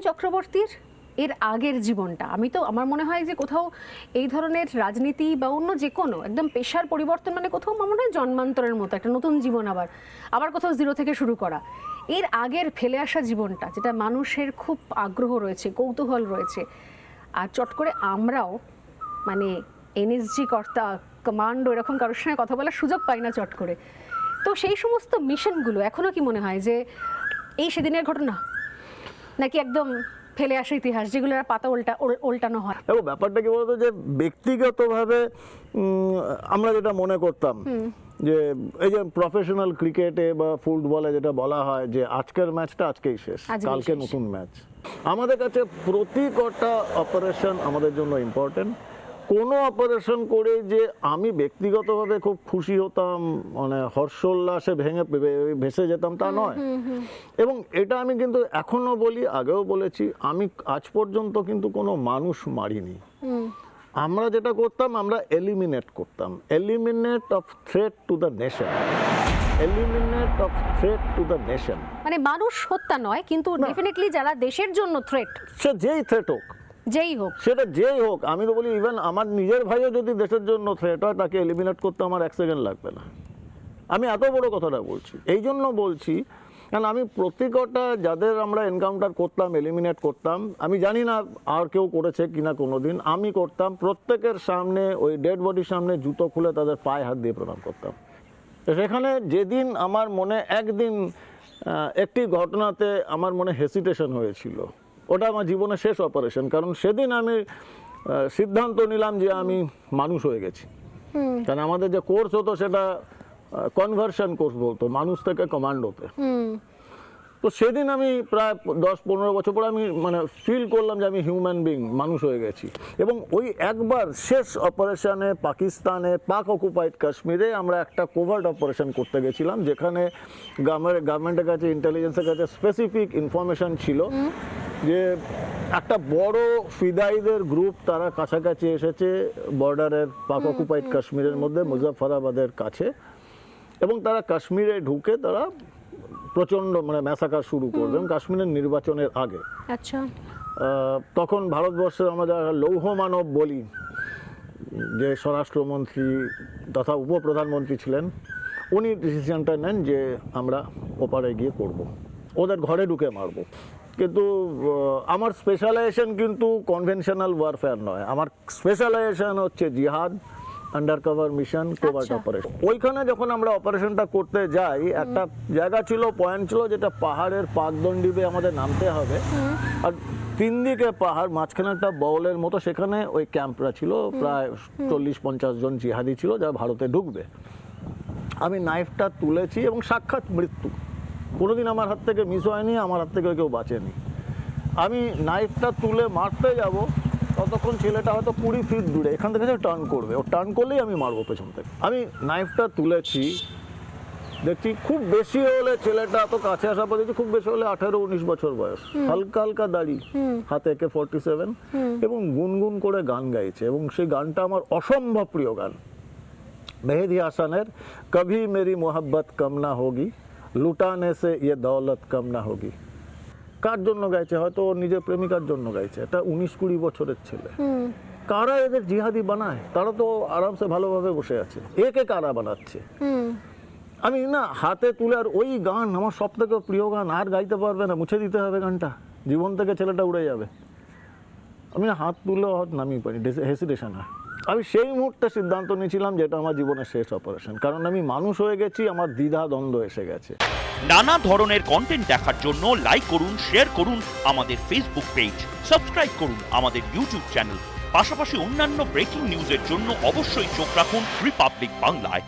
চক্রবর্তীর এর আগের জীবনটা, আমি তো আমার মনে হয় যে কোথাও এই ধরনের রাজনীতি বা অন্য যে কোনো একদম পেশার পরিবর্তন মানে কোথাও আমার মনে হয় জন্মান্তরের মতো একটা নতুন জীবন, আবার কোথাও জিরো থেকে শুরু করা। এর আগের ফেলে আসা জীবনটা, যেটা মানুষের খুব আগ্রহ রয়েছে, কৌতূহল রয়েছে, আর চট করে আমরাও মানে এনএসজি কর্তা, কমান্ডো এরকম কারোর সঙ্গে কথা বলার সুযোগ পাই না চট করে। তো সেই সমস্ত মিশনগুলো এখনো কি মনে হয় যে এই সেদিনের ঘটনা, নাকি একদম ফেলে আসা ইতিহাস যেগুলো পাতা উল্টানো হয়? দেখো, ব্যাপারটা কি বলতো, যে ব্যক্তিগতভাবে আমরা যেটা মনে করতাম যে এই যে প্রফেশনাল ক্রিকেটে বা ফুটবলে যেটা বলা হয় যে আজকের ম্যাচটা আজকেই শেষ, কালকে নতুন ম্যাচ, আমাদের কাছে প্রতি কটা অপারেশন আমাদের জন্য ইম্পর্টেন্ট। কোনো অপারেশন করে যে আমি ব্যক্তিগতভাবে খুব খুশি হতাম, মানে হর্ষোল্লাসে ভেসে যেতাম তা নয়। এবং এটা আমি কিন্তু এখনো বলি, আগেও বলেছি, আমি আজ পর্যন্ত কিন্তু কোনো মানুষ মারিনি। আমরা যেটা করতাম, আমরা এলিমিনেট করতাম, eliminate of threat to the nation, eliminate of threat to the nation. মানে মানুষ হত্যা নয়, কিন্তু ডেফিনেটলি যারা দেশের জন্য থ্রেট, সে যেই থ্রেট হোক, যেই হোক, সেটা যেই হোক, আমি তো বলি ইভেন আমার নিজের ভাইও যদি দেশের জন্য থ্রেট হয়, তাকে এলিমিনেট করতে আমার 1 সেকেন্ড লাগবে না। আমি এত বড় কথাটা বলছি, এই জন্য বলছি কারণ আমি প্রতি কটা যাদের আমরা এনকাউন্টার করতাম, এলিমিনেট করতাম, আমি জানি না আর কেউ করেছে কিনা কোনোদিন, আমি করতাম প্রত্যেকের সামনে, ওই ডেড বডির সামনে জুতো খুলে তাদের পায়ে হাত দিয়ে প্রণাম করতাম। সেখানে যেদিন আমার মনে একদিন একটি ঘটনাতে আমার মনে হেসিটেশন হয়েছিল, ওটা আমার জীবনের শেষ অপারেশন, কারণ সেদিন আমি সিদ্ধান্ত নিলাম যে আমি মানুষ হয়ে গেছি। কারণ আমাদের যে কোর্স হতো সেটা কনভার্সন কোর্স বলতো, মানুষ থেকে কমান্ডোতে। তো সেদিন আমি প্রায় 10-15 বছর পরে আমি মানে ফিল করলাম যে আমি হিউম্যান বিং, মানুষ হয়ে গেছি। এবং ওই একবার শেষ অপারেশনে পাকিস্তানে, পাক অকুপাইড কাশ্মীরে আমরা একটা কোভার্ট অপারেশন করতে গেছিলাম, যেখানে গভর্নমেন্টের কাছে, ইন্টেলিজেন্সের কাছে স্পেসিফিক ইনফরমেশন ছিল যে একটা বড় ফিদাইদের গ্রুপ তারা কাছাকাছি এসেছে বর্ডারের পাক অকুপাইড কাশ্মীরের মধ্যে, মুজাফফরাবাদের কাছে, এবং তারা কাশ্মীরে ঢুকে তারা প্রচণ্ড মানে ম্যাসাকার শুরু করবেন কাশ্মীরের নির্বাচনের আগে। আচ্ছা, তখন ভারতবর্ষের আমরা যারা লৌহ মানব বলি, যে স্বরাষ্ট্রমন্ত্রী তথা উপপ্রধানমন্ত্রী ছিলেন, উনি ডিসিশনটা নেন যে আমরা ওপারে গিয়ে করব, ওদের ঘরে ঢুকে মারব। কিন্তু আমার স্পেশালাইজেশন কিন্তু কনভেনশনাল ওয়ারফেয়ার নয়, আমার স্পেশালাইজেশন হচ্ছে জিহাদ, আন্ডারকভার মিশন, কোভার্ট অপারেশন। ওইখানে যখন আমরা অপারেশনটা করতে যাই, একটা জায়গা ছিল, পয়েন্ট ছিল, যেটা পাহাড়ের পাকদণ্ডি বেয়ে আমাদের নামতে হবে, আর 3 দিকে পাহাড়, মাঝখানে একটা বাউলের মতো, সেখানে ওই ক্যাম্পরা ছিল, প্রায় 40-50 জন জিহাদি ছিল যারা ভারতে ঢুকবে। আমি নাইফটা তুলেছি এবং সাক্ষাৎ মৃত্যু, কোনোদিন আমার হাত থেকে মিস হয়নি, আমার হাত থেকে কেউ বাঁচেনি। আমি নাইফটা তুলে মারতে যাব, ততক্ষণ ছেলেটা হয়তো 20 ফিট দূরে, এখান থেকে যে টার্ন করবে, ও টার্ন করলেই আমি মারবো পেছন থেকে। আমি নাইফটা তুলেছি, দেখছি খুব বেশি হলে, ছেলেটা এত কাছে আসা পর দেখছি খুব বেশি হলে 18-19 বছর বয়স, হালকা হালকা দাড়ি, হাতে AK-47, এবং গুনগুন করে গান গাইছে। এবং সেই গানটা আমার অসম্ভব প্রিয় গান, মেহেদি হাসানের কভি মেরি মোহাব্বত কম না হোগি, লুটানে সে ইয়ে দৌলত কম না হোগি। কার জন্য গাইছে? হয়তো ওর নিজের প্রেমিকার জন্য গাইছে। এটা 19-20 বছরের ছেলে। কারা এদের জিহাদি বানায়? তারা তো আরামসে ভালোভাবে বসে আছে, একে কারা বানাচ্ছে? আমি না হাতে তুলে, আর ওই গান আমার সব থেকে প্রিয় গান, আর গাইতে পারবে না, মুছে দিতে হবে গানটা, জীবন থেকে ছেলেটা উড়ে যাবে। আমি হাত তুলে নামিয়ে পারি, হেসিটেশন হয়। আমি সেই মুহূর্তে সিদ্ধান্ত নিয়েছিলাম যেটা আমার জীবনের শেষ অপারেশন, কারণ আমি মানুষ হয়ে গেছি, আমার দ্বিধা দ্বন্দ্ব এসে গেছে। নানা ধরনের কন্টেন্ট দেখার জন্য লাইক করুন, শেয়ার করুন আমাদের ফেসবুক পেজ, সাবস্ক্রাইব করুন আমাদের ইউটিউব চ্যানেল। পাশাপাশি অন্যান্য ব্রেকিং নিউজের জন্য অবশ্যই চোখ রাখুন রিপাবলিক বাংলায়।